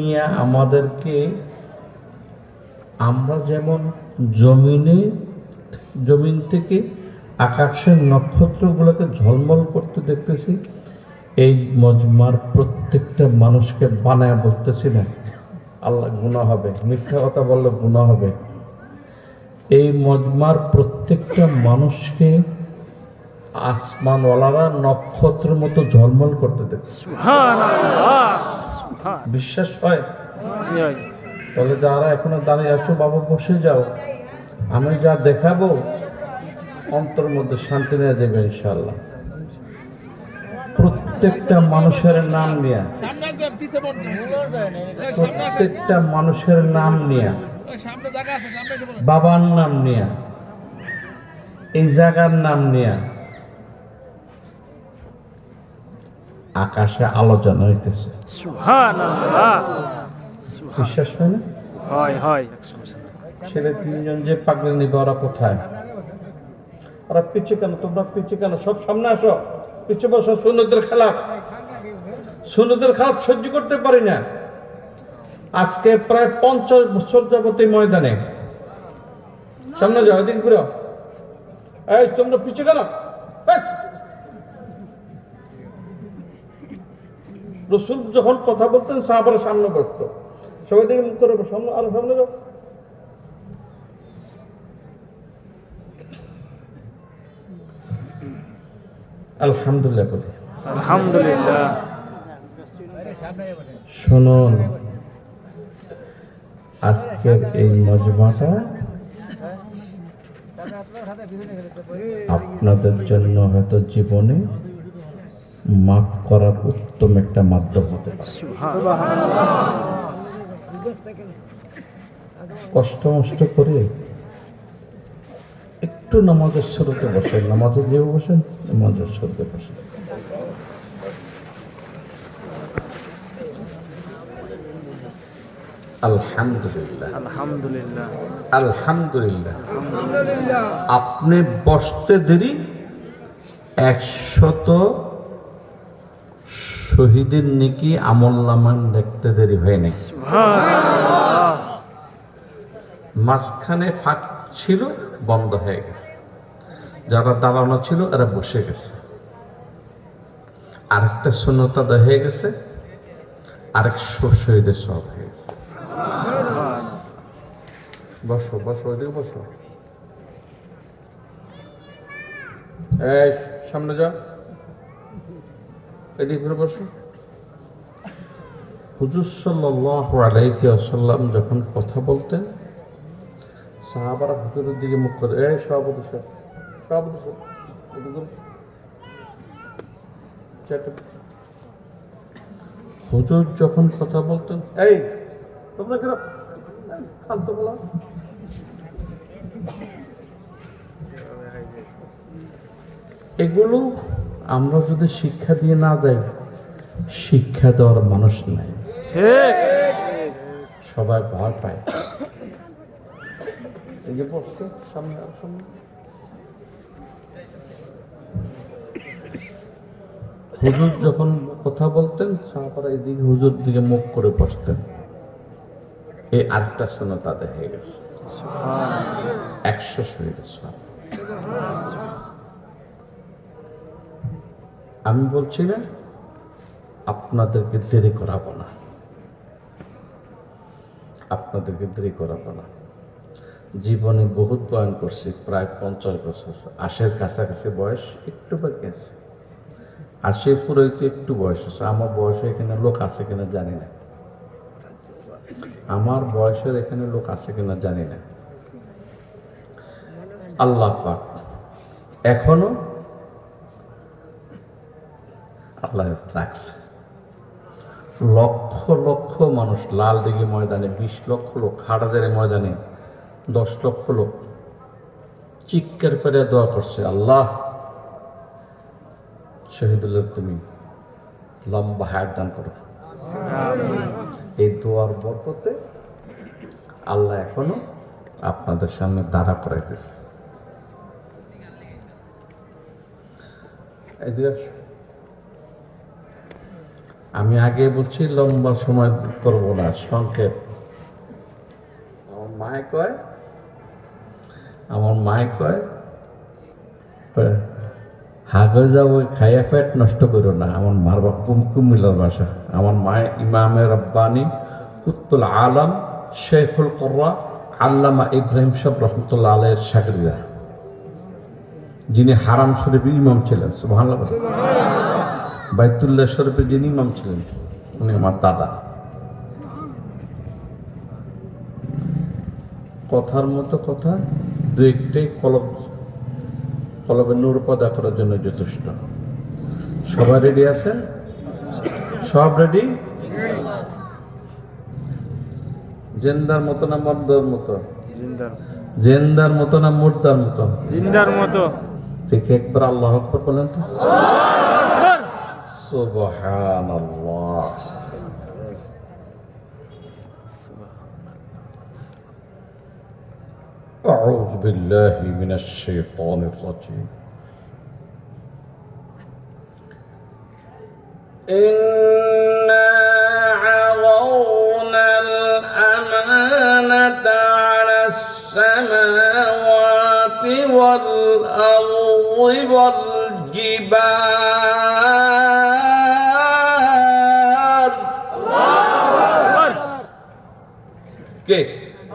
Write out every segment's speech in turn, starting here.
নিয়ে আমাদেরকে, আমরা যেমন জমিন থেকে আকাশের নক্ষত্রগুলোকে ঝলমল করতে দেখতেছি, এই মজমার প্রত্যেকটা মানুষকে বানায় বলতেছি না আল্লাহ গুনাহ হবে, মিথ্যা কথা বললে গুনাহ হবে। এই মজমার প্রত্যেকটা মানুষকে আসমানওয়ালারা নক্ষত্রের মতো ঝলমল করতে দেখছে। বিশ্বাস হয়? তাহলে যারা এখনো দাঁড়িয়ে আছো বাবা বসে যাও, আমি যা দেখাবো অন্তর মধ্যে শান্তি নিয়ে দেবে ইনশাআল্লাহ। প্রত্যেকটা মানুষের নাম নিয়ে, প্রত্যেকটা মানুষের নাম নিয়ে, বাবার নাম নিয়ে, এই জায়গার নাম নিয়ে আকাশে আলোচনা হইতেছে। বিশ্বাস হয় না? ছেলে তিনজন যে পাগলা নিবে, ওরা কোথায়? ওরা পিছিয়ে কেন? তোমরা পিছিয়ে কেন? সব সামনে আসো, পিছিয়ে বসো। সুন্নতের খেলাফ সহ্য করতে পারি না। আজকে প্রায় 50 বছর যাবত এই ময়দানে, সামনে যাও, এদিকে ঘুরো। এই তোমরা পিছিয়ে কেন? রসুল যখন কথা বলতেন সাহাবারা সামনে বসতো, সবাই দিকে মুখ করে সামনে, আরো সামনে যাও। আলহামদুলিল্লাহ বলি, আলহামদুলিল্লাহ। শুনুন, আজকের এই মজমাটা আপনাদের জন্য হয়তো জীবনে মাফ করার উত্তম একটা মাধ্যম হতে পারে। কষ্ট করে একটু নামাজের শুরুতে বসেন, নামাজে যে বসেন, নামাজের শুরুতে বসেন। আলহামদুলিল্লাহ, আলহামদুলিল্লাহ, আলহামদুলিল্লাহ। আপনি বসতে দেরি 100 শহীদের নেকি আমলনামা দেখতে দেরি হয় নাই। মাঝখানে ফাঁক ছিল, বন্ধ হয়ে গেছে। যারা দাঁড়ানো ছিল এরা বসে গেছে। আরেকটা সুন্নত আদায় হয়ে গেছে, আরেক শহীদের সব হয়ে গেছে। বসো বসো, ওইদিকে বসো। এই সামনে যাও, এদিকে ঘুরে বসো। হুজুর সাল্লাল্লাহু আলাইহি ওয়াসাল্লাম যখন কথা বলতেন, সাহাবারা হুজুরের দিকে মুখ করে, এই সভাপতি সাহেব, হুজুর যখন কথা বলতেন, এই তোমরা কেন ফালতু বলো? এগুলো আমরা যদি শিক্ষা দিয়ে না যাই, শিক্ষা দেওয়ার মানুষ নাই, সবাই ভয় পায়। এই যে বসছে সামনে, হুজুর যখন কথা বলতেন, সাহাবারা এদিকে হুজুর দিকে মুখ করে বসতেন। এই আরেকটা সুন্নাত আদায় হয়ে গেছে। 100 শহীদের সওয়াব। আমি বলছি না আপনাদেরকে দেরি করাবো না, জীবনে বহুত বয়ান করছি, প্রায় 50 বছর, 80-এর কাছাকাছি বয়স, একটু বাকি আছে। 80 পুরোই তো একটু বয়স আছে। আমার বয়সে এখানে লোক আছে কিনা জানি না, আমার বয়সের এখানে লোক আছে কিনা জানি না। আল্লাহ পাক এখনো আল্লাহ রাখছে। লক্ষ লক্ষ মানুষ লালদিঘি ময়দানে, 20 লক্ষ লোক, হাটহাজারী ময়দানে 10 লক্ষ লোক চিৎকার করে দোয়া করছে, আল্লাহ শহীদুল্লাহ তুমি লম্বা হায়াত দান করো। এই দোয়ার বরকতে আল্লাহ এখনো আপনাদের সামনে দাঁড়া করাইতেছে। আমি আগে বলছি লম্বা সময় করব না, সংক্ষেপ। আমার মায় কয় হাগে যাবো খাইয়া পেট নষ্ট করো না। আমার মার বাপ কুমিল্লার বাসা। আমার মায় ইমামে রব্বানি কুতুল আলম শেখুল কর্রা আল্লামা ইব্রাহিম সাহেব রহমতুল্লাহ আলাইহির শাগরিদা, যিনি হারাম শরীফের ইমাম ছিলেন। সুবহানাল্লাহ। বাইতুল্লাহ শরীফের যিনি ইমাম ছিলেন উনি আমার দাদা। কথার মতো কথা দু একটাই কলবে নূর পদা করার জন্য যথেষ্ট। সবাই রেডি আছেন? সব রেডি? জেন্দার মতো না মুর্দার মতো? জিন্দার জেন্দার মতো না মুর্দার মতো? জিন্দার মতো। ঠিক একবার আল্লাহু আকবার বলেন তো। সুবহানাল্লাহ। أعوذ بالله من الشيطان الرجيم. إنا عرضنا الأمانة على السماوات والأرض والجبال. কে?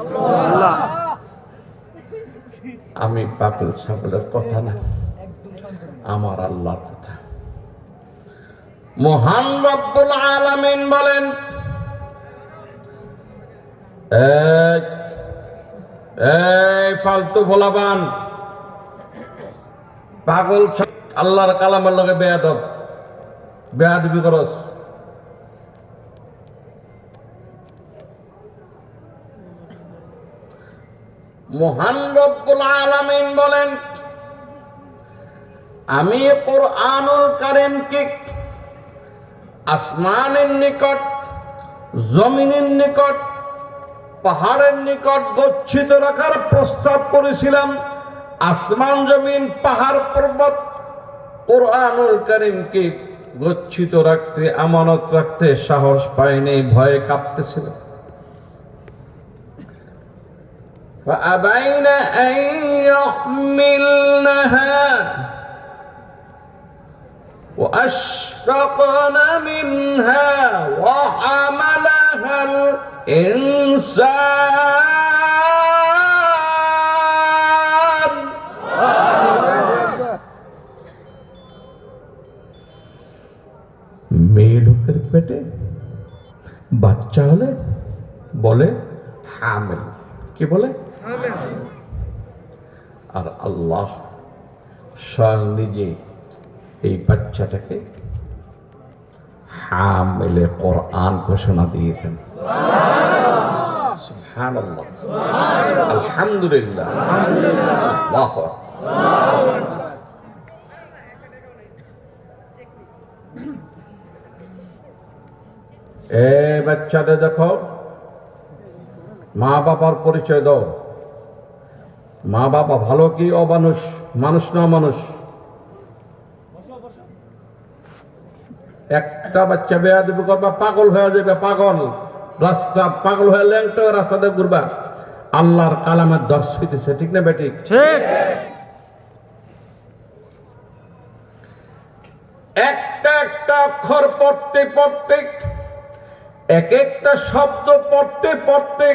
আল্লাহ। আমি পাগল ছাগলের কথা না, আমার আল্লাহর কথা। মহান রব্বুল আলামিন বলেন, এই ফালতু ভোলাবান পাগল আল্লাহর কালামের লগে বেয়াদব, বেয়াদবি করস। মহান রব্বুল আলামিন বলেন, আমি কোরআনুল কারীমকে আসমানের নিকট, জমিনের নিকট, পাহাড়ের নিকট গচ্ছিত রাখার প্রস্তাব করেছিলাম। আসমান, জমিন, পাহাড়, পর্বত কোরআনুল কারীমকে গচ্ছিত রাখতে, আমানত রাখতে সাহস পায়নি, ভয়ে কাঁপতেছিল। فأبين أن يحملنها وأشفقن منها وحملها الإنسان. মেয়ে লোকের পেটে বাচ্চা হলে বলে হামিল। কি বলে? আর আল্লাহ স্বয়ং নিজে এই বাচ্চাটাকে হামিলে কোরআন ঘোষণা দিয়েছেন। সুবহানাল্লাহ, আলহামদুলিল্লাহ, আল্লাহু আকবার। এই বাচ্চাটা দেখো, মা বাবার পরিচয় দাও। মা বাবা ভালো কি অমানুষ? মানুষ না মানুষ? একটা বাচ্চা বেয়াদবি করবা, পাগল হয়ে যাবে। পাগল রাস্তা, পাগল হয়ে ল্যাংটা রাস্তাতে ঘুরবা। আল্লাহর কালামের দর্শ হইতেছে, ঠিক না বেঠিক? ঠিক। একটা একটা অক্ষর পড়তে পড়তে, এক একটা শব্দ পড়তে পড়তে,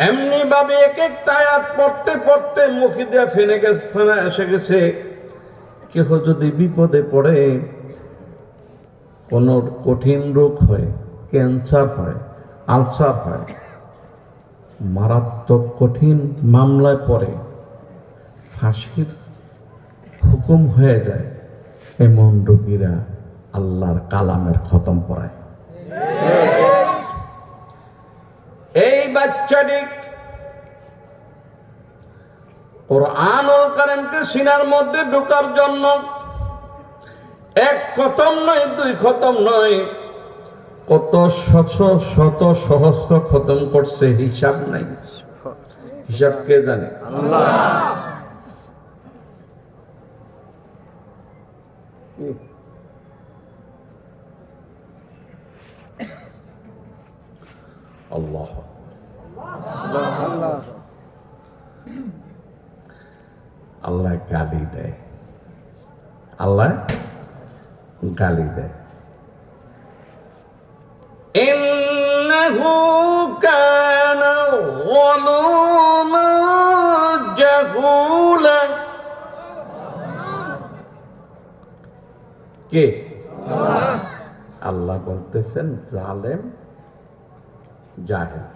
এমনি ভাবে এক একটা আয়াত পড়তে পড়তে মুখে দিয়ে ফেনে এসে গেছে। কেহ যদি বিপদে পড়ে, কোন কঠিন রোগ হয়, ক্যান্সার হয়, আলসার হয়, মারাত্মক কঠিন মামলায় পড়ে, ফাঁসির হুকুম হয়ে যায়, এমন রোগীরা আল্লাহর কালামের খতম পড়ায়। এই বাচ্চাটি কোরআনুল কারীমকে সিনার মধ্যে ঢোকার জন্য এক খতম নয়, দুই খতম নয়, কত শত শত সহস্র খতম করছে, হিসাব নাই। হিসাব কে জানে? আল্লাহ। আল্লাহ আল্লাহ গালি দেয়, আল্লাহ গালি দেয়। ইন্নাহু কানা যালুমান জাহুলা। কে? আল্লাহ বলতেছেন জালেম জাহেল।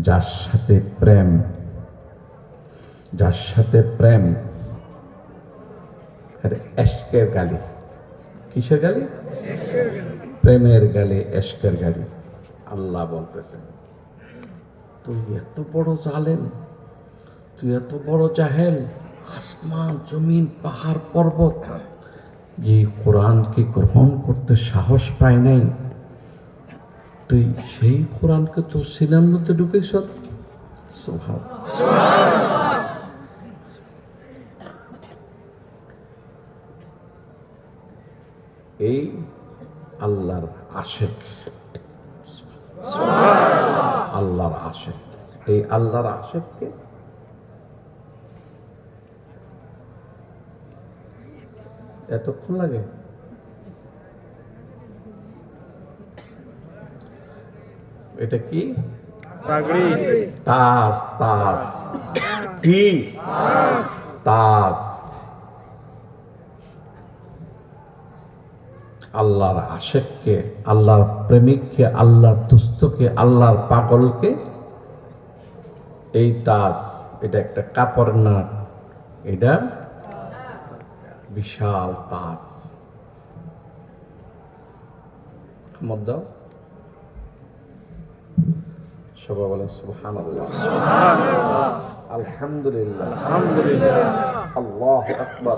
যার সাথে প্রেম, যার সাথে প্রেম, এশকের গালি। কিসের গালি? প্রেমের গালি, এশকের গালি। আল্লাহ বলতেছেন তুই এত বড় জালেম, তুই এত বড় জাহেল, আসমান জমিন পাহাড় পর্বত যে কোরআনকে গ্রহণ করতে সাহস পায় নাই, তুই সেই কোরআনকে তোর সিনার মধ্যে ঢুকেছ। এই আল্লাহর আশেক, আল্লাহর আশেক। এই আল্লাহর আশেককে এতক্ষণ লাগে? এটা কি? পাগড়ি। তাজ। তাজ কি? তাজ। আল্লাহর আশেককে, আল্লাহর প্রেমিককে, আল্লাহর দুস্থকে, আল্লাহর পাগলকে এই তাজ, এটা একটা কাপড় না, এটা বিশাল তাজ। ক্ষমতা দাও। সবাই বলেন সুবহানাল্লাহ, আলহামদুলিল্লাহ, আল্লাহু আকবার,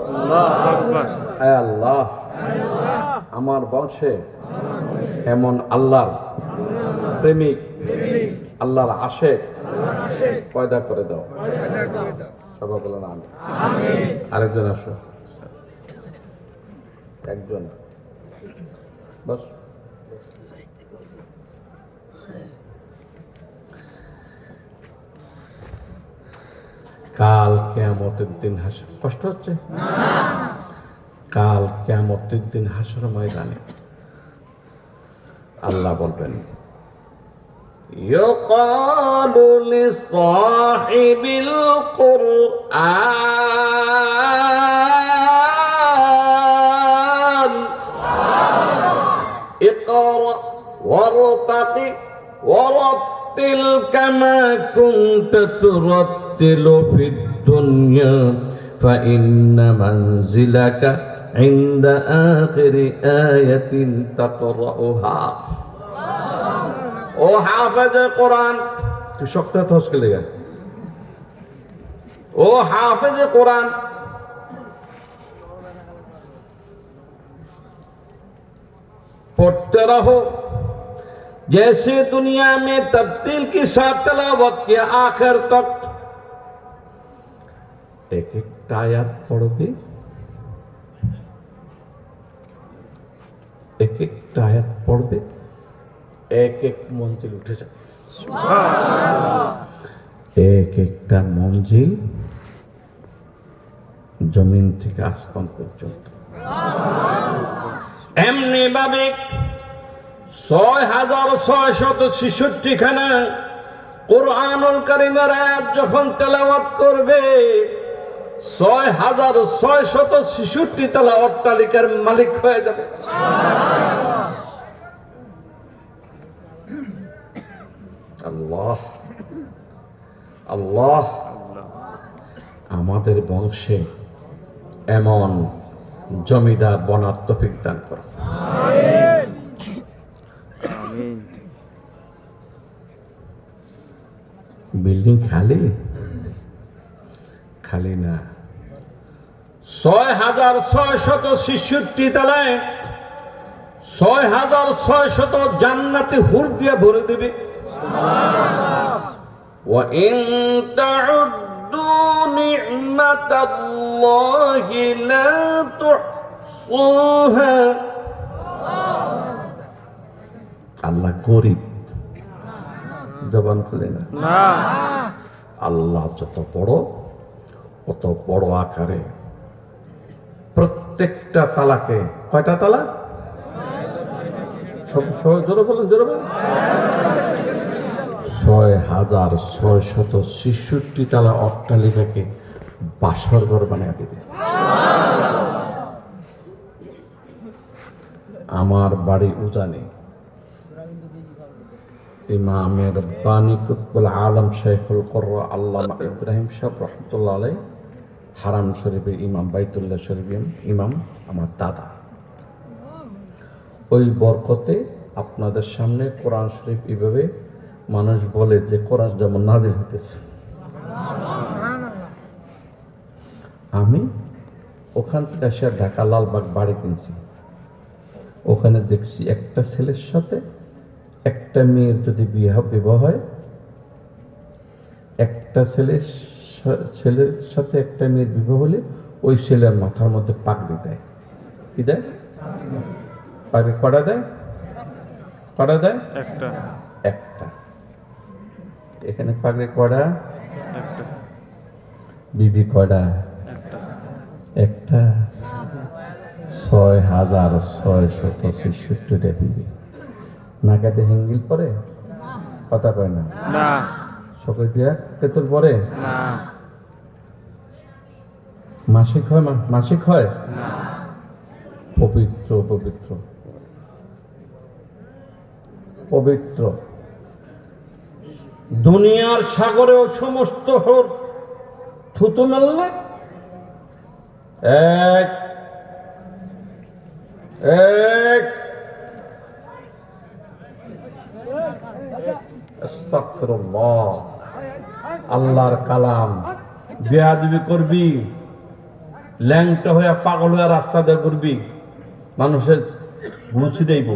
হে আল্লাহ আমার বংশে এমন আল্লাহর প্রেমিক, আল্লাহর আশেক পয়দা করে দাও। সবাই বলেন আমিন। আরেকজন আসো, একজন বস। কাল কিয়ামতের দিন হাসর, কষ্ট হচ্ছে? কাল কিয়ামতের দিন হাসর ময়দানে আল্লাহ বলবেন ইয়কালু লিসাহিবিল কুরআন ইকরা ওয়ারতাকি ওয়ারাত্তিল কামা কুনতা তুরাত্তিলু ফিদ দুনিয়া فإن منزلك عند آخر آية تقرأها। ও হাফেজ কোরআন, তুই শক্ত হসকে লেগে, ও হাফেজ কোরআন, पढ़ते रहो जैसे दुनिया में तरतील के साथ तलावत के आखिर तक। एक एक आयात पढ़ोगे, एक एक आयात पढ़বে, एक एक मंजिल उठे যাবে। एक একটা মঞ্জিল জমিন থেকে আসমান পর্যন্ত। এমনি ভাবে ৬৬৬৬ খানা কোরআনুল কারীমের আয়াত যখন তেলাওয়াত করবে, ৬৬৬৬ তলা অট্টালিকার মালিক হয়ে যাবে। আল্লাহ আল্লাহ আমাদের বংশে এমন জমিদার বনার তৌফিক দান করো। বিল্ডিং খালি খালি না, ৬৬৬৬ তলায় ৬৬০০ জান্নাতি হুর দিয়ে ভরে দেবে। ওয়া ইন তাউদ্দু নি'মাতাল্লাহি লা তুহসুহা আল্লাহ গরিব, জবান খুলে না। না। আল্লাহ যত বড়, অত বড় আকারে প্রত্যেকটা তালাকে, কয়টা তালা? জোরে বলেন, জোরে বলেন। ৬,৬৬৬ তালা অট্টালিকাকে বাসর ঘর বানিয়ে দিবে। আমার বাড়ি উজানে, ইমামের বাণী কুতুবুল আলম শেখুল কুররা আল্লামা ইব্রাহিম সাহেব রহমতুল্লাহ আলাইহি হারাম শরীফের ইমাম, বাইতুল্লাহ শরীফের ইমাম আমার দাদা। ওই বরকতে আপনাদের সামনে কোরআন শরীফ এইভাবে মানুষ বলে যে কোরআন যেমন নাজিল হইতেছে। আমি ওখান থেকে এসে ঢাকা লালবাগ বাড়ি কিনছি, ওখানে দেখছি একটা ছেলের সাথে একটা মেয়ের যদি বিবাহ হয়, একটা ছেলের সাথে একটা মেয়ের বিবাহ হলে ওই ছেলের মাথার মধ্যে পাগড়ি দেয়। কি দেয়? পাগড়ি কটা দেয়? কটা দেয়? একটা। একটা। এখানে পাগড়ি কটা? একটা। বিবি কটা? একটা। একটা। ৬,৬৬৬টা বিবি। নাকাতে হেঙ্গিল পরে? কথা কয় না। না। সকল দিয়া তেতুল পরে? না। মাসিক হয়? মাসিক হয়? না। পবিত্র পবিত্র পবিত্র। দুনিয়ার সাগরেও সমস্ত হোর থুতু মেললে এক এক আস্তাগফিরুল্লাহ। আল্লাহর কালাম বেয়াদবি করবি, ল্যাংটা হয়ে পাগল হয়ে রাস্তা দিয়ে ঘুরবি, মানুষের লুচি দেব।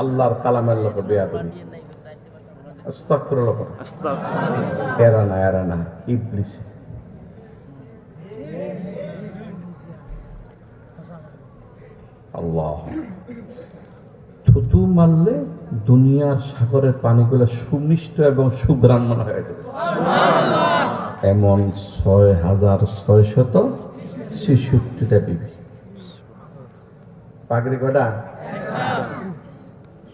আল্লাহর কালামের লোক বেয়াদবি। আস্তাগফিরুল্লাহ। আস্তাগফিরুল্লাহ। এরা না ইবলিস। আল্লাহ। থুতু মারলে দুনিয়ার সাগরের পানিগুলো সুমিষ্ট এবং সুগ্রাম্য হয়ে যাবে। এমন ৬,৬৬৬টা বিবি। পাগড়ি কটা?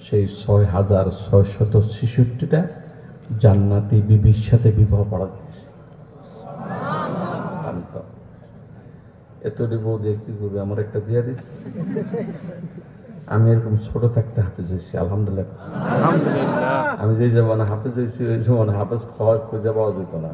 সেই ৬,৬৬৬টা জান্নাতি বিবির সাথে বিবাহ পড়াতেছে। এতটি বউ দিয়ে কি করবে? আমার একটা দিয়ে দিস। আমি এরকম ছোট থাকতে হাফেজ হয়েছি, আলহামদুলিল্লাহ। আলহামদুলিল্লাহ। আমি যে জমানে হাফেজ হয়েছি ওই জমানে হাফেজ খাওয়া খুঁজে পাওয়া যেত না।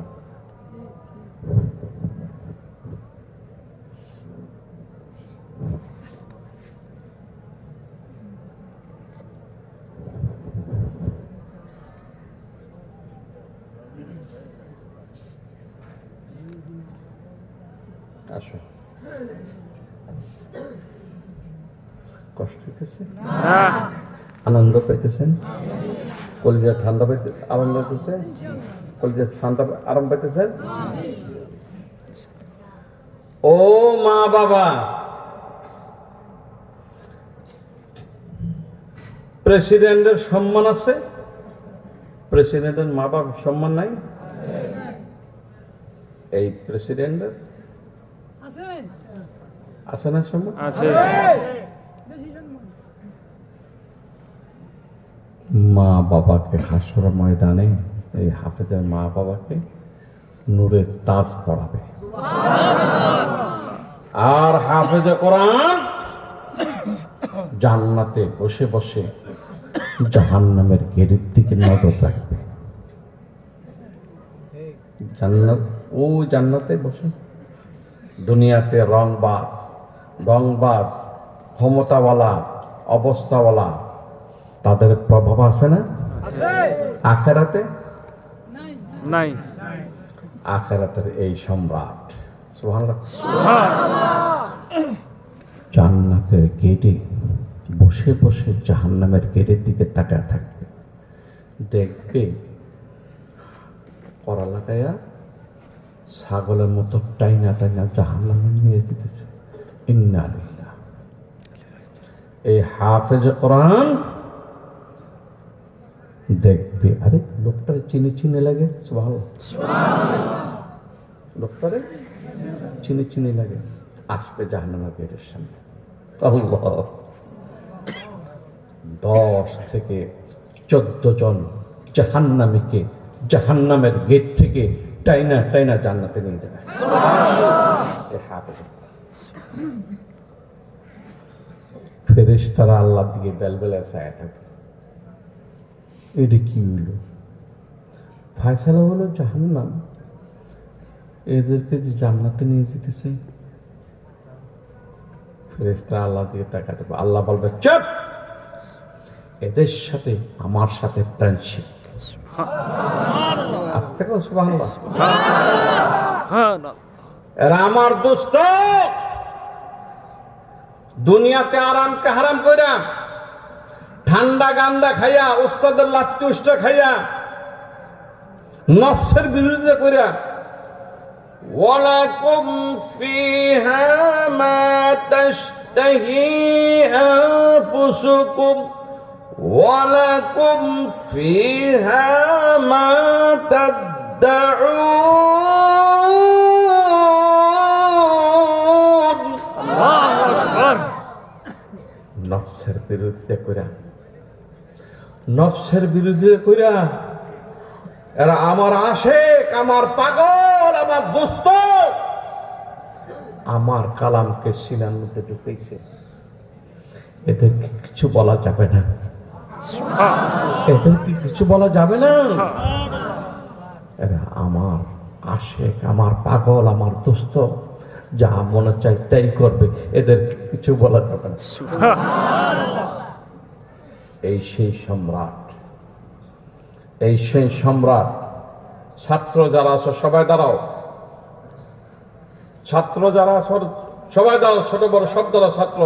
আসো, কষ্ট হইতেছে? না। আনন্দ পাইতেছেন? কলিজা ঠান্ডা পাইতে আরাম পাইতেছে? কলিজা ঠান্ডা আরাম পাইতেছেন? ও মা বাবা, প্রেসিডেন্টের সম্মান আছে? প্রেসিডেন্টের মা বাবার সম্মান নাই? এই প্রেসিডেন্টের আছে না সম্মান? আছে। মা বাবাকে হাসর ময়দানে এই হাফেজের মা বাবাকে নূরের তাজ পড়াবে। আর হাফেজে কোরআন জান্নাতে বসে বসে জাহান্নামের গেটের দিকে নজর রাখবে। জান্নাত, ও জান্নাতে বসে। দুনিয়াতে রংবাজ ক্ষমতাওয়ালা অবস্থাওয়ালা তাদের প্রভাব আছে না? আখেরাতে নাই। আখেরাতের এই সম্রাট সুবহানাল্লাহ সুবহানাল্লাহ। জান্নাতের গেটে বসে বসে জাহান্নামের গেটের দিকে তাকায় থাকবে, দেখবে করা লাগাইয়া ছাগলের মতো টাইনা টাইনা জাহান্নামে নিয়ে যেতেছে। ইন্না লিল্লাহ। এই হাফেজ কোরআন দেখবে, আরে লোকটারে চিনি চিনি লাগে, সুবহানাল্লাহ, লোকটারে চিনি চিনি লাগে, আসবে জাহান্নামের গেটের সামনে। আল্লাহ, 10 থেকে 14 জন জাহান্নামীকে জাহান্নামের গেট থেকে টাইনা টাইনা জান্নাতে নিয়ে যাবে। ফেরেশতারা আল্লাহর দিকে বেলবেলা চায় থাকে, এটা কি হইল? ফায়সালা হলো জাহান্নাম, এদেরকে যে জান্নাতে নিয়ে যেতেছে। ফেরেশতারা আল্লাহ দিকে তাকাতে, আল্লাহ বলবে চুপ, এদের সাথে আমার সাথে ফ্রেন্ডশিপ। আস্তে করে সুবহানাল্লাহ, এরা আমার দোস্ত। দুনিয়াতে আরামকে হারাম কইরা, ঠান্ডা গান্দা খাইয়া, উস্তাদের লাত্তি উষ্টা খাইয়া, নফসের বিরুদ্ধে কইরা, ওয়ালাকুম ফিহা মা তাশতাহি আনফুসুকুম ওয়ালাকুম ফিহা মা তাদউন। নফসের বিরুদ্ধে কইরা, নফসের বিরুদ্ধে কইরা এরা আমার আশেক, আমার পাগল, আমার দোস্ত, আমার কালামকে সিনার মধ্যে ঢুকাইছে। এদেরকে কিছু বলা যাবে না, এদেরকে কিছু বলা যাবে না। এরা আমার আশেক, আমার পাগল, আমার দোস্ত, যা মনে চাই তাই করবে, এদেরকে কিছু বলা যাবে না। এই সেই সম্রাট, এই সেই সম্রাট। ছাত্র যারা আছো সবাই দাঁড়াও, ছাত্র যারা আছো সবাই দাঁড়াও, ছোট বড় সব দাঁড়াও। ছাত্র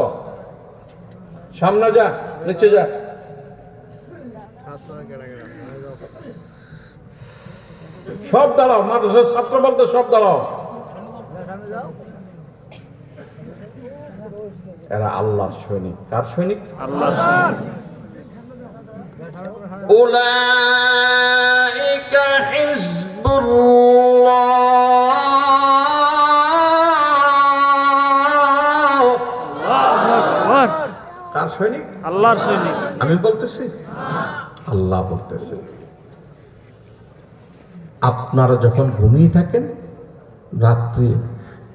সামনে যা, নিচে যা, সব দাঁড়াও। মাদ্রাসার ছাত্র বলতে সব দাঁড়াও। এরা আল্লাহর সৈনিক। কার সৈনিক? আল্লাহর সৈনিক। উলাইকা হিজবুল্লাহ। আল্লাহু আকবার। কার সৈনিক? আল্লাহর সৈনিক। আমি বলতেছি, আল্লাহ বলতেছে। আপনারা যখন ঘুমিয়ে থাকেন, রাত্রি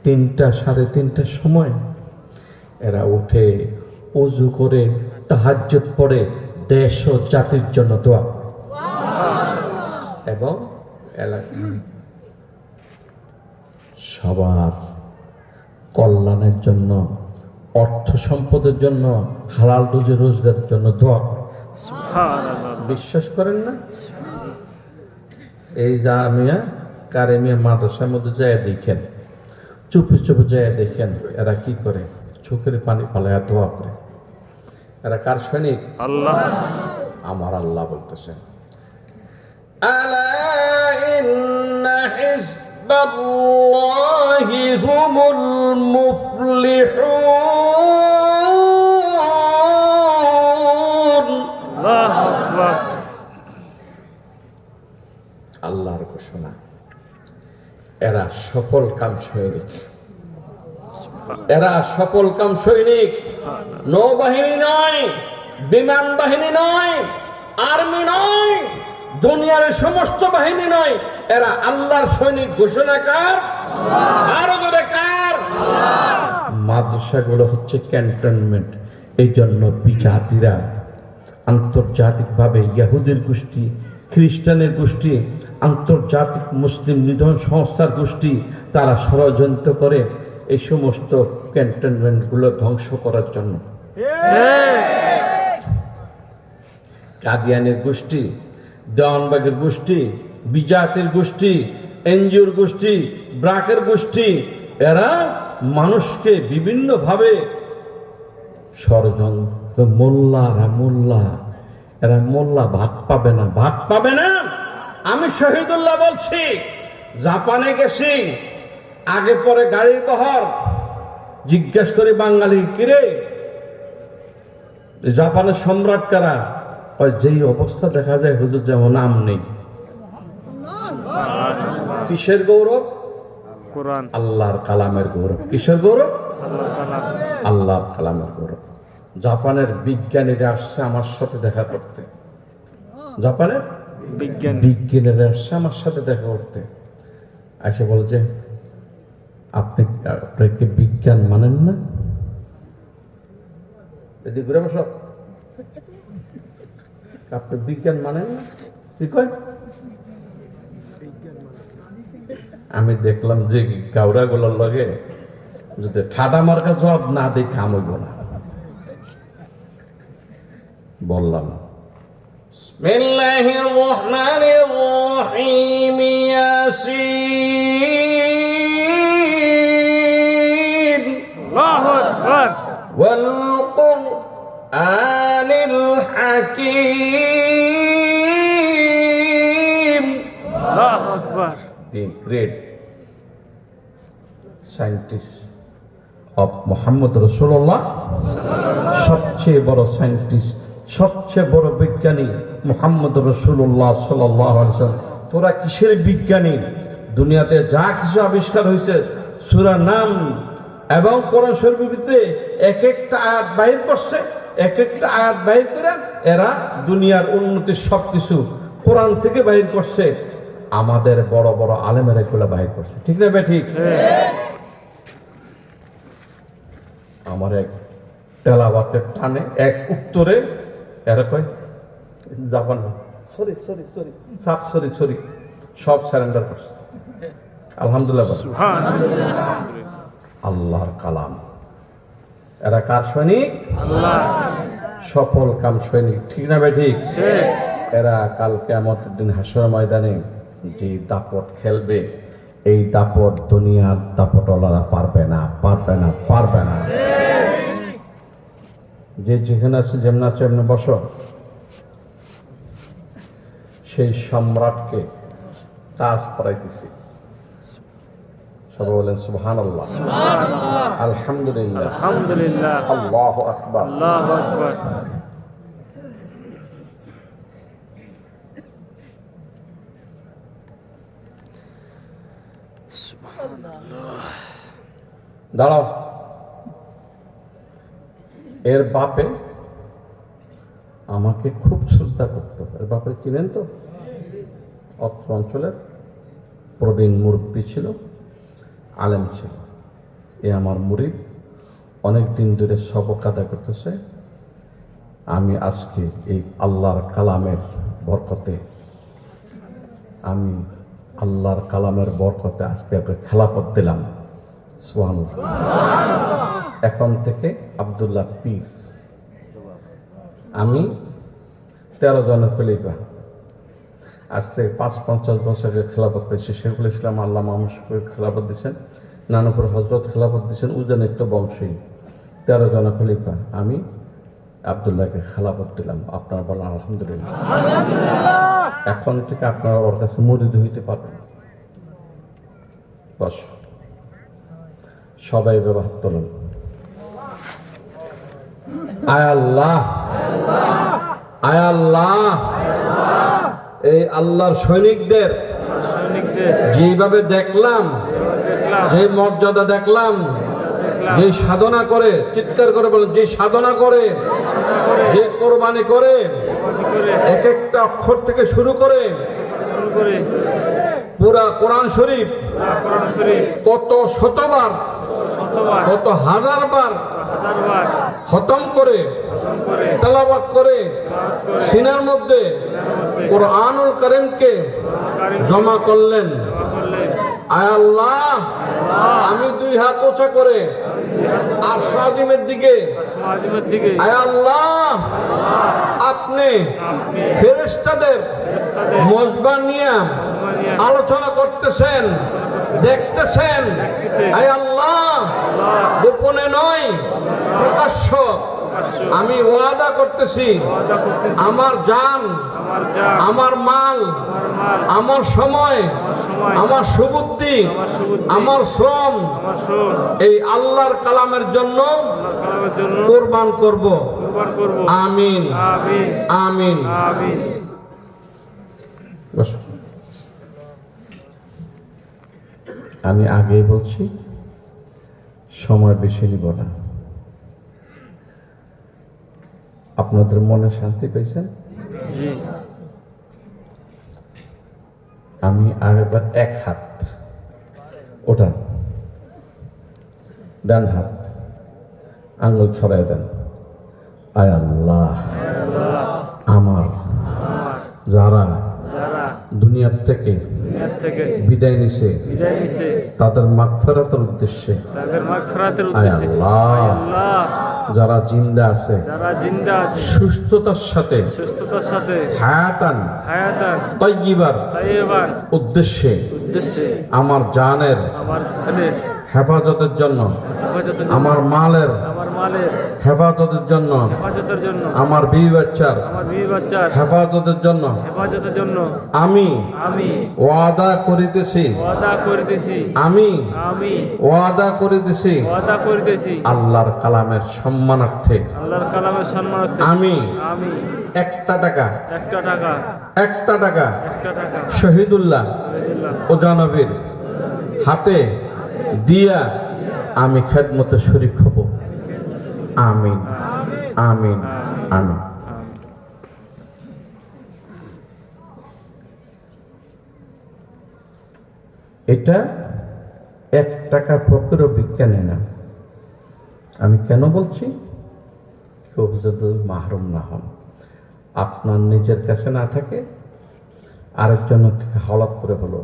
3টা সাড়ে 3টার সময় এরা উঠে ওযু করে তাহাজ্জুদ পড়ে দেশ ও জাতির জন্য দোয়া এবং সবার কল্যাণের জন্য, অর্থ সম্পদের জন্য, হালাল রুজি রোজগারের জন্য দোয়া। সুবহানাল্লাহ। বিশ্বাস করেন না? এই জামিয়া কারিমিয়া মাদ্রাসার মধ্যে যায় দেখেন, চুপি চুপি যায় দেখেন এরা কি করে, চোখের পানি পালায়া দোয়া করে। এরা কার সৈনিক? আল্লাহ। আমার আল্লাহ বলতেছেন, আলা ইন্না হিজবাল্লাহি হুমুল মুফলিহুন। আল্লাহু আকবার। আল্লাহর ঘোষণা, এরা সফল কাম সৈনিক, এরা সফল কাম সৈনিক। নৌবাহিনী নয়, বিমান বাহিনী নয়, আর্মি নয়, দুনিয়ার সমস্ত বাহিনী নয়, এরা আল্লাহর সৈনিক। ঘোষণা কার? আরো জোরে কার? মাদ্রাসাগুলো হচ্ছে ক্যান্টনমেন্ট। এই জন্য বিজাতিরা আন্তর্জাতিকভাবে ইহুদির গোষ্ঠী, খ্রিস্টানের গোষ্ঠী, আন্তর্জাতিক মুসলিম নিধন সংস্থার গোষ্ঠী, তারা ষড়যন্ত্র করে এই সমস্ত ক্যান্টনমেন্টগুলো ধ্বংস করার জন্য। কাদিয়ানের গোষ্ঠী, দেওয়ানবাগের গোষ্ঠী, বিজাতির গোষ্ঠী, এনজিওর গোষ্ঠী, ব্রাকের গোষ্ঠী, এরা মানুষকে বিভিন্নভাবে ষড়যন্ত্র। মোল্লা, এরা মোল্লা ভাত পাবে না, ভাত পাবে না। আমি শহীদুল্লাহ বলছি, জাপানে গেছি, আগে পরে গাড়ির বহর, জিজ্ঞেস করি বাঙালি, কিরে জাপানের সম্রাট কারা? ওই যেই অবস্থা দেখা যায় হুজুর যেমন নাম নেই। কিসের গৌরব? কোরআন, আল্লাহর কালামের গৌরব। কিসের গৌরব? আল্লাহ তাআলা। আল্লাহর কালামের গৌরব। জাপানের বিজ্ঞানীরা আসছে আমার সাথে দেখা করতে। জাপানের বিজ্ঞান, বিজ্ঞানীরা আসছে আমার সাথে দেখা করতে। এসে বলে যে আপনি কি বিজ্ঞান মানেন না? এদিকে ঘুরে বসো। আপনি বিজ্ঞান মানেন না? কি কয়? আমি দেখলাম যে গাউরা গুলোর লগে যদি ঠাডা মার্কা জবাব না দিই কাম হইব না। বললাম বিসমিল্লাহির রহমানির রহিম ইয়াসিন আল্লাহু আকবার, ওয়াল কুরআনিল হাকীম। আল্লাহু আকবার। The great scientist of Muhammad Rasulullah, সবচেয়ে বড় সায়েন্টিস্ট, সবচেয়ে বড় বিজ্ঞানী মুহাম্মদ রাসূলুল্লাহ সাল্লাল্লাহু আলাইহি ওয়াসাল্লাম। তোরা কিসের বিজ্ঞানী? দুনিয়াতে যা কিছু আবিষ্কার হয়েছে সূরা নাম এবং কোরআন শরীফের ভিতরে এক একটা আয়াত বাইর করছে, এক একটা আয়াত বাইর করে এরা দুনিয়ার উন্নতির সবকিছু কোরআন থেকে বাইর করছে। আমাদের বড় বড় আলেমেরা এগুলো বাহির করছে, ঠিক না ভাই? ঠিক। আমার এক তেলাওয়াতের টানে এক উত্তরে এরা কয় জাপান সরি সরি সরি সাফ সরি সরি সব সারেন্ডার করছে। আলহামদুলিল্লাহ বল। সুবহানাল্লাহ। আল্লাহর কালাম। এরা কার সৈনিক? আল্লাহ। সফল কাম সৈনিক, ঠিক না ভাই? ঠিক। ঠিক। এরা কাল কিয়ামতের দিন হাসর ময়দানে যে দাপট খেলবে, এই দাপট দুনিয়ার দাপটওয়ালারা পারবে না, পারবে না, পারবে না। যে যেখানে আছে যেমন আছে এমনি বসো। সেই সম্রাটকে তাজ পরাইতেছি। সবাই বলেন সুবহানাল্লাহ, আলহামদুলিল্লাহ, আলহামদুলিল্লাহ, আল্লাহু আকবার। আল্লাহু আকবার। দাঁড়াও। এর বাপে আমাকে খুব শ্রদ্ধা করত। এর বাপে চিনেন তো? অত্র অঞ্চলের প্রবীণ মুরব্বী ছিল, আলেম ছিল। এ আমার মুরিদ, অনেক দিন ধরে সবক আদায় করতেছে। আমি আজকে এই আল্লাহর কালামের বরকতে, আমি আল্লাহর কালামের বরকতে আজকে ওকে খেলাফত দিলাম। সুবহানাল্লাহ। এখন থেকে আব্দুল্লাহ পীর। আমি 13 জনের খলিফা। আজ থেকে ৫-৫০ বছরের খেলাফত পেয়েছি। শেখুল ইসলাম আল্লামা মুশফিকুর খেলাফত দিয়েছেন, নানুপুর হজরত খেলাফত দিয়েছেন, উজানিত্য বংশী 13 জনের খলিফা। আমি আব্দুল্লাহকে খেলাফত দিলাম। আপনারা বলেন আলহামদুলিল্লাহ। এখন থেকে আপনারা ওর কাছে মুরিদ হইতে পারবেন। বস, সবাই ব্যবহার করুন। আয় আল্লাহ, আয় আল্লাহ, এই আল্লাহর সৈনিকদের যেভাবে দেখলাম, যে মর্যাদা দেখলাম, যে সাধনা করে, চিৎকার করে বলেন, যে সাধনা করে, যে কোরবানি করে, এক একটা অক্ষর থেকে শুরু করে পুরা কোরআন শরীফ কত শতবার, কত হাজারবার খতম করে, তেলাওয়াত করে, সিনার মধ্যে কোরআনুল কারীমকে জমা করলেন। আয় আল্লাহ, আমি 2 হাত উঁচা করে আরশ আজিমের দিকে, আয় আল্লাহ, আপনি ফেরেশতাদের মজবা নিয়ে আলোচনা করতেছেন, দেখতেছেন। আয় আল্লাহ, গোপনে নয়, প্রকাশ্য আমি ওয়াদা করতেছি, আমার জান, আমার মাল, আমার সময়, আমার সুবুদ্ধি, আমার শ্রম এই আল্লাহর কালামের জন্য কোরবান করব। আহ্বান করব। আমিন আমিন আমিন। আমিন। বসো। আমি আগেই বলছি, সময় বেশি নিব না। আপনাদের মনে শান্তি পেয়েছেন? জি। আমি আরেকবার এক হাত ওটা, ডান হাত আঙ্গুল ছড়াই দেন। আয় আল্লাহ, আমার যারা যারা দুনিয়ার থেকে দুনিয়া থেকে বিদায় নিছে বিদায় নিছে তাদের মাগফিরাতের উদ্দেশ্যে, তাদের মাগফিরাতের আয় উদ্দেশ্যে, আল্লাহ, আল্লাহ যারা জিন্দা আছে যারা জিন্দা আছে সুস্থতার সাথে সুস্থতার সাথে হায়াতান হায়াতান তাইয়্যিবার তাইয়্যিবান উদ্দেশ্যে উদ্দেশ্যে আমার জানের আমার জানের হেফাজতের জন্য, হেফাজতের জন্য, আমার মালের আমার মালের হেফাজতের জন্য, হেফাজতের জন্য, আমার বিবি বাচ্চার আমার বিবি বাচ্চার হেফাজতের জন্য হেফাজতের জন্য আমি আমি ওয়াদা করিতেছি, ওয়াদা করিতেছি, আমি আমি ওয়াদা করিতেছি ওয়াদা করিতেছি আল্লাহর কালামের সম্মানার্থে আল্লাহর কালামের সম্মানার্থে আমি আমি একটা টাকা একটা টাকা একটা টাকা একটা টাকা শহীদুল্লাহ শহীদুল্লাহ ও জানবীর হাতে দিয়া আমি খেদমতে শরীক হব। আমিন আমিন আমিন। এটা এক টাকা ফকিরও ভিক্ষা নেয় না। আমি কেন বলছি? কেউ যদি মাহরুম না হন, আপনার নিজের কাছে না থাকে আরেকজনের থেকে হলাপ করে হলো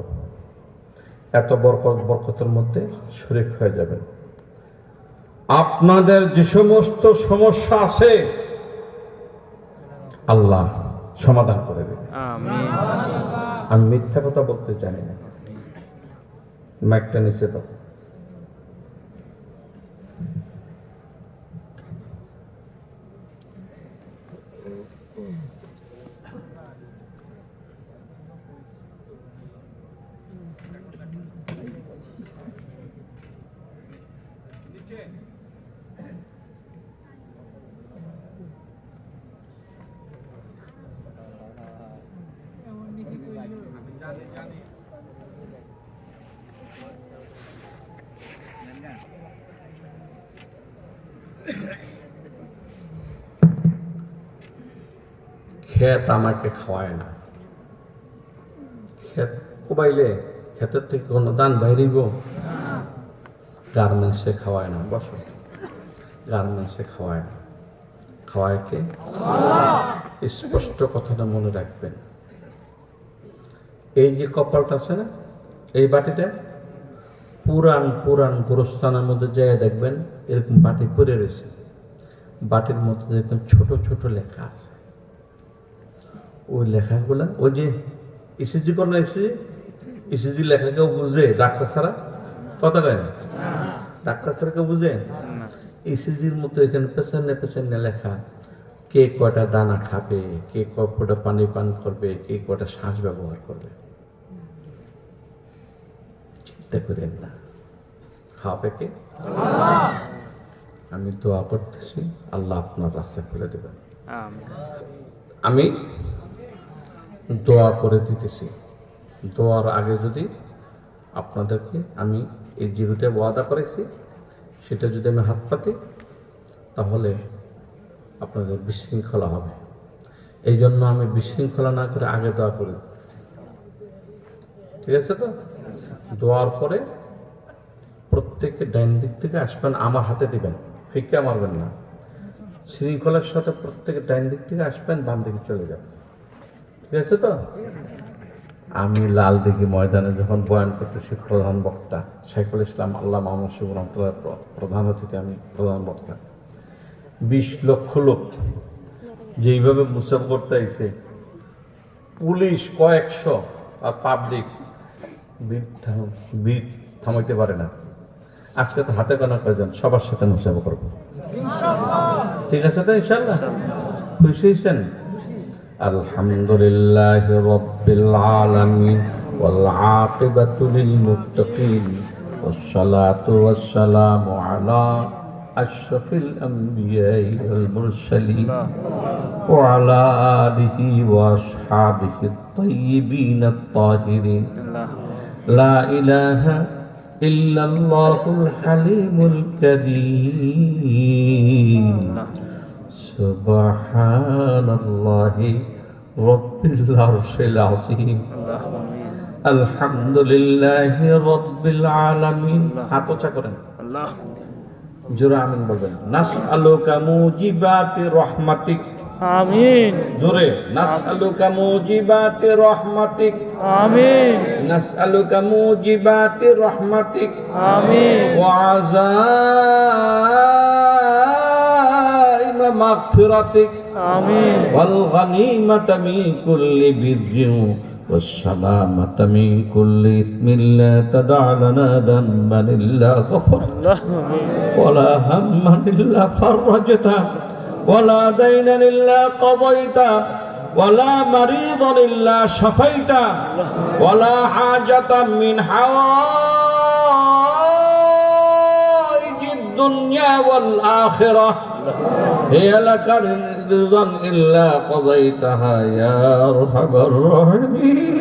এত বরকতের মধ্যে শরীক হয়ে যাবেন। আপনাদের যে সমস্ত সমস্যা আছে আল্লাহ সমাধান করে দেবে। আমিন। আমি মিথ্যা কথা বলতে জানি না। মাইকটা নিচে তো। ক্ষেত আমাকে খাওয়ায় না। ক্ষেত কোবাইলে ক্ষেতের থেকে কোনো দান বাইরিব? গার্মেন্টসে খাওয়ায় না। বসো। গার্মেন্টসে খাওয়ায় না, খাওয়ায় কে? স্পষ্ট কথাটা মনে রাখবেন। এই যে কপালটা আছে না, এই বাটিটা পুরান পুরান গোরস্থানের মধ্যে যেয়ে দেখবেন এরকম বাটি পরে রয়েছে। বাটির মধ্যে দেখবেন ছোট ছোট লেখা আছে। ওই লেখাগুলা ওই যে ইসিজি করে না, ইসিজি লেখা কেউ বুঝে? ডাক্তার ছাড়া কথা কয় না, ডাক্তার ছাড়া কেউ বুঝে? ইসিজির মতো এখানে পেছনে পেছনে লেখা কে কয়টা দানা খাবে, কে কয়টা পানি পান করবে, কে কয়টা শ্বাস ব্যবহার করবে। চিন্তা করেন না, খাওয়াবে কে? আমি দোয়া করতেছি আল্লাহ আপনার রাস্তা খুলে দেবেন। আমিন। আমি দোয়া করে দিতেছি। দোয়ার আগে যদি আপনাদেরকে আমি এই যেটা ওয়াদা করেছি সেটা যদি আমি হাত পাতি তাহলে আপনাদের বিশৃঙ্খলা হবে। এই জন্য আমি বিশৃঙ্খলা না করে আগে দোয়া করে দিতেছি। ঠিক আছে তো? দোয়ার পরে প্রত্যেকে ডাইন দিক থেকে আসবেন, আমার হাতে দিবেন, ফিক্কা মারবেন না। শৃঙ্খলার সাথে প্রত্যেকে ডাইন দিক থেকে আসবেন, বাম দিকে চলে যাবেন। ঠিক আছে তো? আমি লাল দিঘি ময়দানে যখন বয়ান করতেছি, প্রধান বক্তা শাইখুল ইসলাম আল্লামা মুহাম্মদ শফিউর রহমাতুল্লাহ প্রধান অতিথি, আমি প্রধান বক্তা। 20 লক্ষ লোক যেইভাবে মুসাফ করতে আইছে, পুলিশ কয়েকশো আর পাবলিক ভিড় থামাইতে পারে না। আজকে তো হাতে গোনা কয়জন, সবার সাথে মুসাফ করবো। ঠিক আছে তো ইনশাআল্লাহ? খুশি হয়েছেন? আলহামদুলিল্লাহ রাব্বিল আলামিন ওয়াল আকিবাতু লিল মুত্তাকিন ওয়াস সালাতু ওয়াস সালামু আলা আশরাফিল আম্বিয়া ওয়াল মুরসালিন আল্লাহ ওয়া আলা আলিহি ওয়া আসহাবিহি আত-তাইয়িবিন আত-তাহিরিন আল্লাহ লা ইলাহা ইল্লাল্লাহুল হালিমুল কারীম সুবহানাল্লাহি রাব্বিল আরশিল আযীম আল্লাহ আমিন আলহামদুলিল্লাহি রাব্বিল আলামিন। হাত উঁচা করেন, আল্লাহ জোরে আমিন বলবেন। নাসআলুকা মুজিবাতি রহমাতিক, আমিন জোরে নাসআলুকা মুজিবাতি রহমাতিক, আমিন নাসআলুকা মুজিবাতি রহমাতিক আমিন ওয়া আযাইমা মাগফিরাতিক আমিন ওয়াল গনিমাতা মিন কুল্লি বিররিন والسلامة من كل إثم لا تدع لنا ذنبا إلا غفرته আল্লাহ আমিন ولا هما إلا فرجته ولا دينا إلا قضيته ولا مريضا إلا شفيته ولا حاجة من حوائج الدنيا والآخرة هي لك رضا إلا قضيتها يا أرحم الراحمين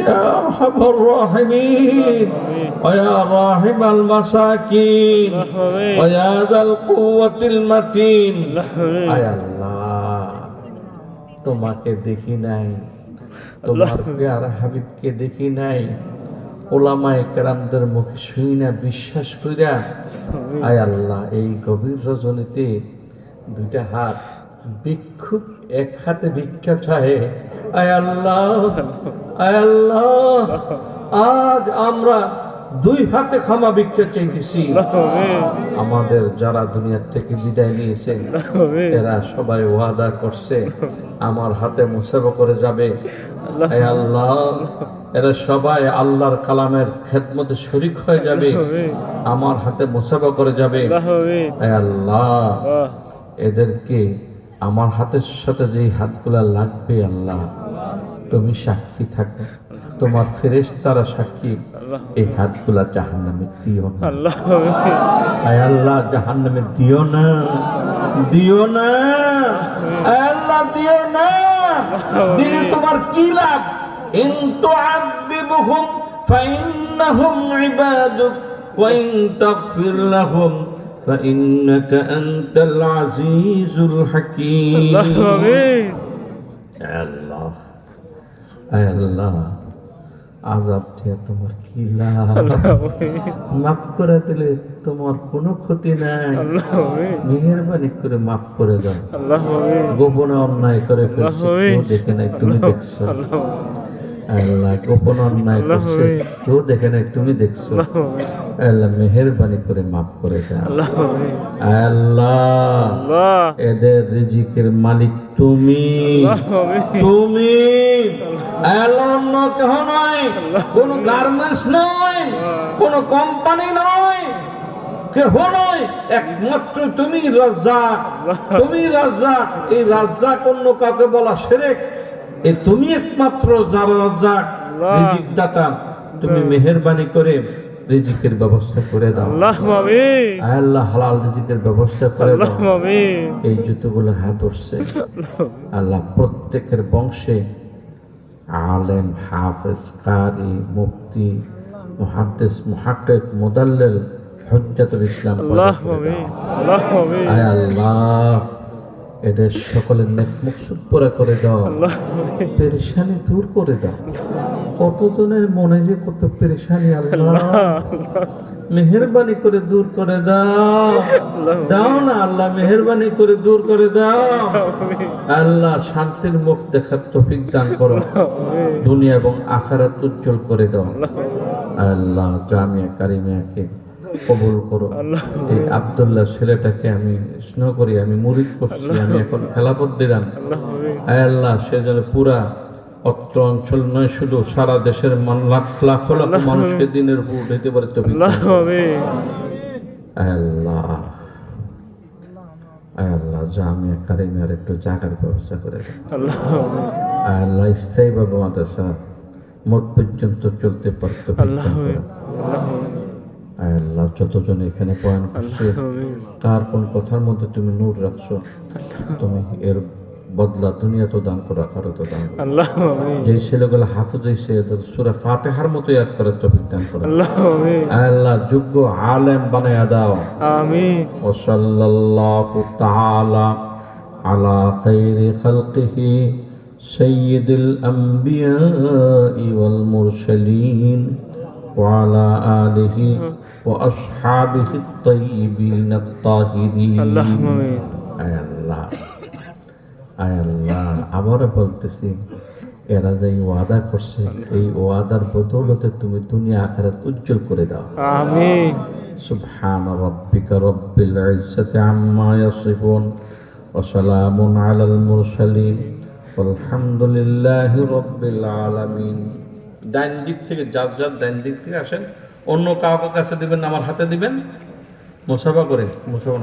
يا أرحم الراحمين ويا راحم المساكين ويا ذا القوة المتين আয় আল্লাহ, তোমাকে দেখি নাই, তোমার প্যারা হাবিবকে দেখি নাই, ওলামায়ে কেরামদের মুখে শুই না, বিশ্বাস কইরা আয় আল্লাহ এই গভীর রজনীতে দুইটা হাত ভিক্ষুক এক হাতে ভিক্ষা চাহে। আয় আল্লাহ, আয় আল্লাহ, আজ আমরা দুই হাতে ক্ষমা ভিক্ষা চাইতেছি। আমাদের যারা দুনিয়ার থেকে বিদায় নিয়েছে এরা সবাই ওয়াদা করছে আমার হাতে মুসাফা করে যাবে। আয় আল্লাহ, এরা সবাই আল্লাহর কালামের খেদমতে শরীক হয়ে যাবে, আমার হাতে মুসাফা করে যাবে। আয় আল্লাহ, এদেরকে আমার হাতের সাথে যেই হাতগুলা লাগবে আল্লাহ তুমি সাক্ষী থাকো, তোমার ফেরেশতারা সাক্ষী, এই হাতগুলা জাহান্নামে দিও না। আয় আল্লাহ, জাহান্নামে দিও না, দিও না, আয় আল্লাহ দিও না। দিলে তোমার কি লাভ? ইন তুআযিবহুম ফাইন্নাহুম ইবাদুক ওয়া ইন তাগফির লাহুম فإنك أنت العزيز الحكيم الله الله আযাব দিয়ে তোমার কি লাভ? মাফ করে দিলে তোমার কোনো ক্ষতি নাই, মেহেরবানি করে মাফ করে দাও। গোপনে অন্যায় করে ফেলছি, কেউ দেখে নাই, তুমি দেখছো। আল্লাহ, গোপন অন্যায় করছে, কেউ দেখে নাই, তুমি দেখছো। আল্লাহ, মেহেরবানি করে মাফ করে দাও। আল্লাহ, এদের রিজিকের মালিক তুমি, তুমি। আল্লাহ, অন্য কেহ নয়, কোন গার্মেন্টস নয়, কোন কোম্পানি নয়, কেহ নয়, একমাত্র তুমি রাজ্জাক, তুমি রাজ্জাক। এই রাজ্জাক অন্য কাউকে বলা শিরক। এ তুমি একমাত্র যার রাজ্জাক, রিজিক দাতা। তুমি মেহেরবানি করে রিজিকের ব্যবস্থা করে দাও আল্লাহ, হালাল রিজিকের ব্যবস্থা করে দাও। এই যতগুলো হাত উঠছে আল্লাহ, প্রত্যেকের বংশে আলেম, হাফেজ, কারি, মুফতি, মুহাদ্দিস, মুহাক্কিক, মুদাল্লিল, হুজ্জাতুল ইসলাম পয়দা করে দাও। আয় আল্লাহ, এদের সকলের নেক মকসুদ পুরা করে দাও, পেরেশানি দূর করে দাও। কতজনের মনে যে কত পেরেশানি আল্লাহ, মেহেরবানি করে দূর করে দাও। দাও না আল্লাহ, মেহেরবানি করে দূর করে দাও। আল্লাহ, শান্তির মুখ দেখার তৌফিক দান করো, দুনিয়া এবং আখিরাত উজ্জ্বল করে দাও। আল্লাহ, জামিয়া কারিমিয়াকে কবুল করো। এই আব্দুল্লাহ ছেলেটাকে আমি স্নেহ করি, আমি মুরিদ করছি, আমি এখন খেলাফত দিলাম। আল্লাহ, সে যেন পুরা অত্র অঞ্চল নয়, শুধু সারা দেশের লাখ লাখ লাখ মানুষকে দিনের উপর উঠাইতে পারে। আল্লাহ, আল্লাহ, জামিয়া কারিমিয়ার একটু জায়গার ব্যবস্থা করে দাও। আল্লাহ, স্থায়ীভাবে মাদ্রাসা মত পর্যন্ত চলতে পারত। আয় আল্লাহ, যতজন এখানে বয়ান করছে, আমিন। কার কোন কথার মধ্যে তুমি নূর রাখছো, তুমি এর বদলা দুনিয়া তো দান করো, আখারো তো দান করো। আল্লাহ আমিন। যে ছেলেগুলো হাফেজ হয়েছে এদের সূরা ফাতিহার মতো ইয়াদ করার তৌফিক দান করো। আল্লাহ আমিন। আয় আল্লাহ, যোগ্য আলেম বানায়া দাও। আমিন। وصلى الله تعالى على خير خلقه سيد الأنبياء والمرسلين وعلى آله وأصحابه الطيبين الطاهرين আল্লাহ আমিন। আয় আল্লাহ, আয় আল্লাহ, আবার বলতেছি, এরা যে ওয়াদা করছে, এই ওয়াদার বদৌলতে তুমি দুনিয়া আখিরাত উজ্জ্বল করে দাও। আমিন। سبحان ربك رب العزة عما يصفون وسلام على المرسلين والحمد لله رب العالمين। ডান দিক থেকে যার যার ডান দিক থেকে আসেন, অন্য কাউকে কাছে দিবেন, আমার হাতে দিবেন, মুসাফা করে মুসাফা